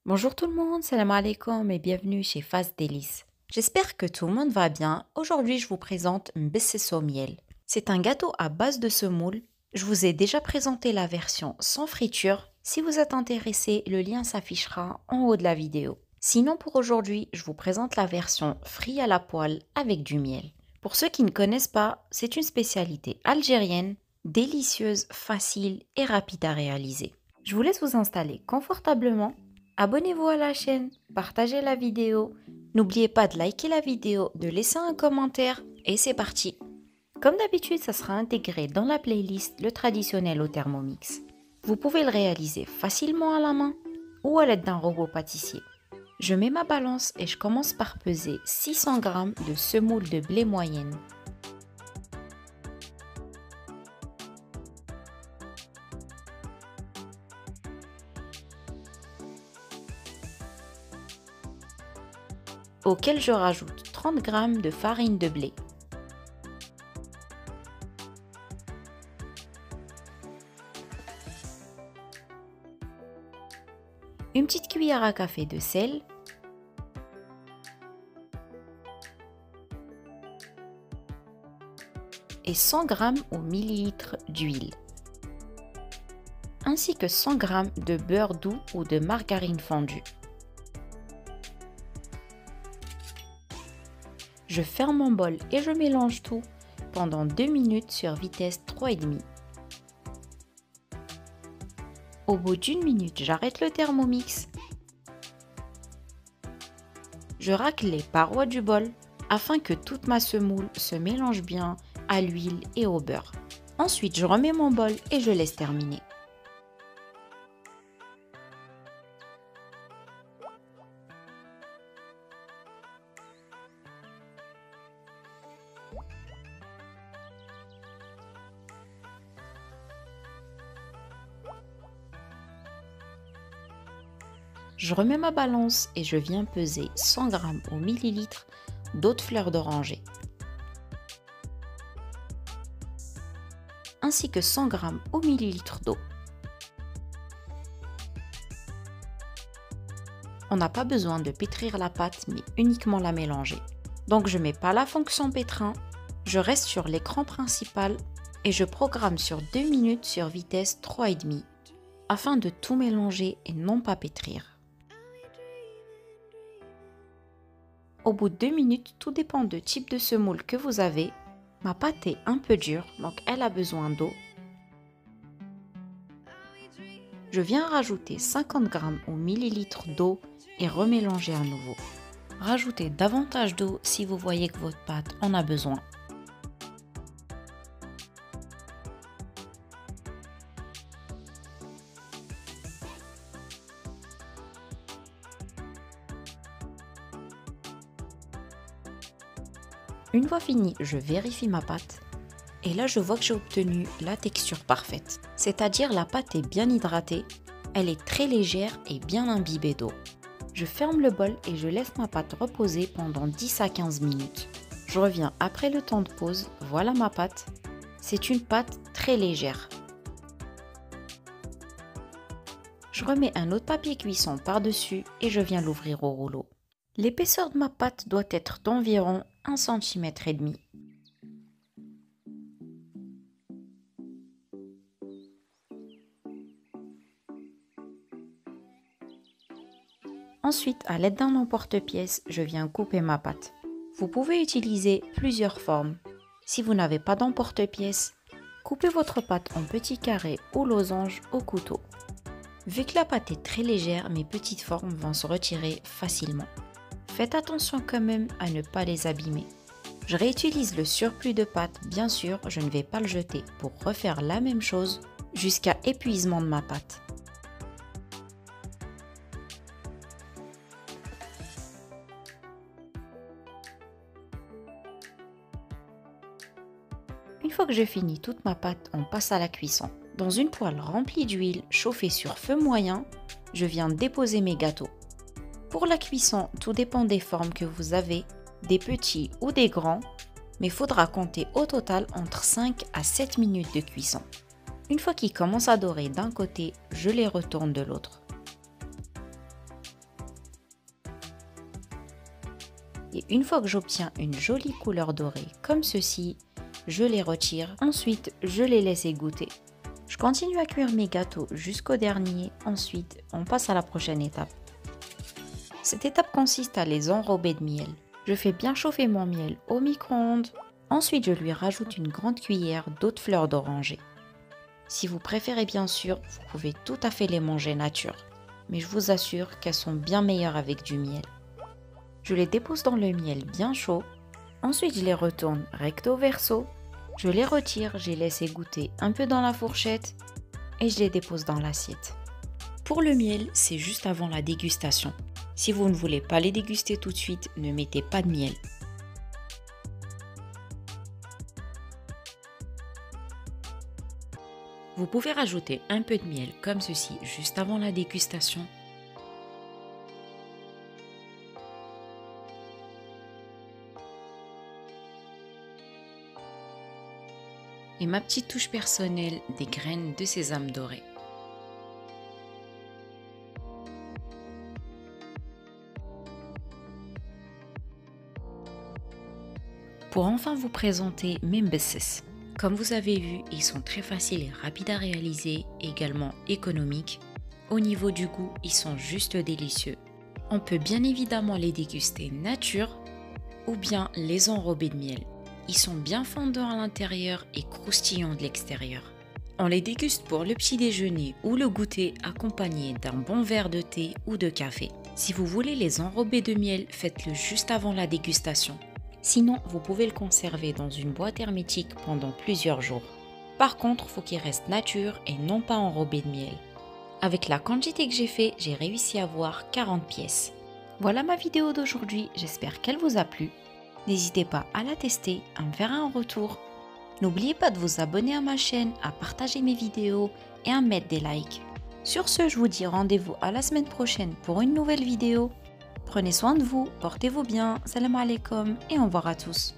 Bonjour tout le monde, salam alaikum et bienvenue chez Fast Délices. J'espère que tout le monde va bien. Aujourd'hui, je vous présente Mbesses au miel. C'est un gâteau à base de semoule. Je vous ai déjà présenté la version sans friture. Si vous êtes intéressé, le lien s'affichera en haut de la vidéo. Sinon, pour aujourd'hui, je vous présente la version frite à la poêle avec du miel. Pour ceux qui ne connaissent pas, c'est une spécialité algérienne, délicieuse, facile et rapide à réaliser. Je vous laisse vous installer confortablement. Abonnez-vous à la chaîne, partagez la vidéo, n'oubliez pas de liker la vidéo, de laisser un commentaire et c'est parti. Comme d'habitude, ça sera intégré dans la playlist le traditionnel au Thermomix. Vous pouvez le réaliser facilement à la main ou à l'aide d'un robot pâtissier. Je mets ma balance et je commence par peser 600 g de semoule de blé moyenne. Auquel je rajoute 30 g de farine de blé. Une petite cuillère à café de sel. Et 100 g au millilitre d'huile. Ainsi que 100 g de beurre doux ou de margarine fondue. Je ferme mon bol et je mélange tout pendant 2 minutes sur vitesse 3,5. Au bout d'1 minute, j'arrête le Thermomix. Je racle les parois du bol afin que toute ma semoule se mélange bien à l'huile et au beurre. Ensuite, je remets mon bol et je laisse terminer. Je remets ma balance et je viens peser 100 g au millilitre d'eau de fleur d'oranger, ainsi que 100 g au millilitre d'eau. On n'a pas besoin de pétrir la pâte, mais uniquement la mélanger. Donc je mets pas la fonction pétrin, je reste sur l'écran principal et je programme sur 2 minutes sur vitesse 3,5 afin de tout mélanger et non pas pétrir. Au bout de 2 minutes, tout dépend du type de semoule que vous avez. Ma pâte est un peu dure, donc elle a besoin d'eau. Je viens rajouter 50 g au millilitre d'eau et remélanger à nouveau. Rajoutez davantage d'eau si vous voyez que votre pâte en a besoin. Une fois fini, je vérifie ma pâte et là je vois que j'ai obtenu la texture parfaite. C'est-à-dire la pâte est bien hydratée, elle est très légère et bien imbibée d'eau. Je ferme le bol et je laisse ma pâte reposer pendant 10 à 15 minutes. Je reviens après le temps de pause, voilà ma pâte. C'est une pâte très légère. Je remets un autre papier cuisson par-dessus et je viens l'ouvrir au rouleau. L'épaisseur de ma pâte doit être d'environ 1,5 cm. Ensuite, à l'aide d'un emporte-pièce, je viens couper ma pâte. Vous pouvez utiliser plusieurs formes. Si vous n'avez pas d'emporte-pièce, coupez votre pâte en petits carrés ou losanges au couteau. Vu que la pâte est très légère, mes petites formes vont se retirer facilement. Faites attention quand même à ne pas les abîmer. Je réutilise le surplus de pâte, bien sûr, je ne vais pas le jeter pour refaire la même chose jusqu'à épuisement de ma pâte. Une fois que j'ai fini toute ma pâte, on passe à la cuisson. Dans une poêle remplie d'huile chauffée sur feu moyen, je viens déposer mes gâteaux. Pour la cuisson, tout dépend des formes que vous avez, des petits ou des grands, mais faudra compter au total entre 5 à 7 minutes de cuisson. Une fois qu'ils commencent à dorer d'un côté, je les retourne de l'autre. Et une fois que j'obtiens une jolie couleur dorée comme ceci, je les retire. Ensuite, je les laisse égoutter. Je continue à cuire mes gâteaux jusqu'au dernier. Ensuite, on passe à la prochaine étape. Cette étape consiste à les enrober de miel. Je fais bien chauffer mon miel au micro-ondes. Ensuite, je lui rajoute une grande cuillère d'eau de fleur d'oranger. Si vous préférez bien sûr, vous pouvez tout à fait les manger nature. Mais je vous assure qu'elles sont bien meilleures avec du miel. Je les dépose dans le miel bien chaud. Ensuite, je les retourne recto verso. Je les retire, je les laisse égoutter un peu dans la fourchette et je les dépose dans l'assiette. Pour le miel, c'est juste avant la dégustation. Si vous ne voulez pas les déguster tout de suite, ne mettez pas de miel. Vous pouvez rajouter un peu de miel comme ceci juste avant la dégustation. Et ma petite touche personnelle, des graines de sésame doré. Pour enfin vous présenter mes mbesses. Comme vous avez vu, ils sont très faciles et rapides à réaliser, également économiques. Au niveau du goût, ils sont juste délicieux. On peut bien évidemment les déguster nature ou bien les enrober de miel. Ils sont bien fondants à l'intérieur et croustillants de l'extérieur. On les déguste pour le petit déjeuner ou le goûter accompagné d'un bon verre de thé ou de café. Si vous voulez les enrober de miel, faites-le juste avant la dégustation. Sinon, vous pouvez le conserver dans une boîte hermétique pendant plusieurs jours. Par contre, il faut qu'il reste nature et non pas enrobé de miel. Avec la quantité que j'ai fait, j'ai réussi à avoir 40 pièces. Voilà ma vidéo d'aujourd'hui, j'espère qu'elle vous a plu. N'hésitez pas à la tester, à me faire un retour. N'oubliez pas de vous abonner à ma chaîne, à partager mes vidéos et à mettre des likes. Sur ce, je vous dis rendez-vous à la semaine prochaine pour une nouvelle vidéo. Prenez soin de vous, portez-vous bien, salam alaikum et au revoir à tous.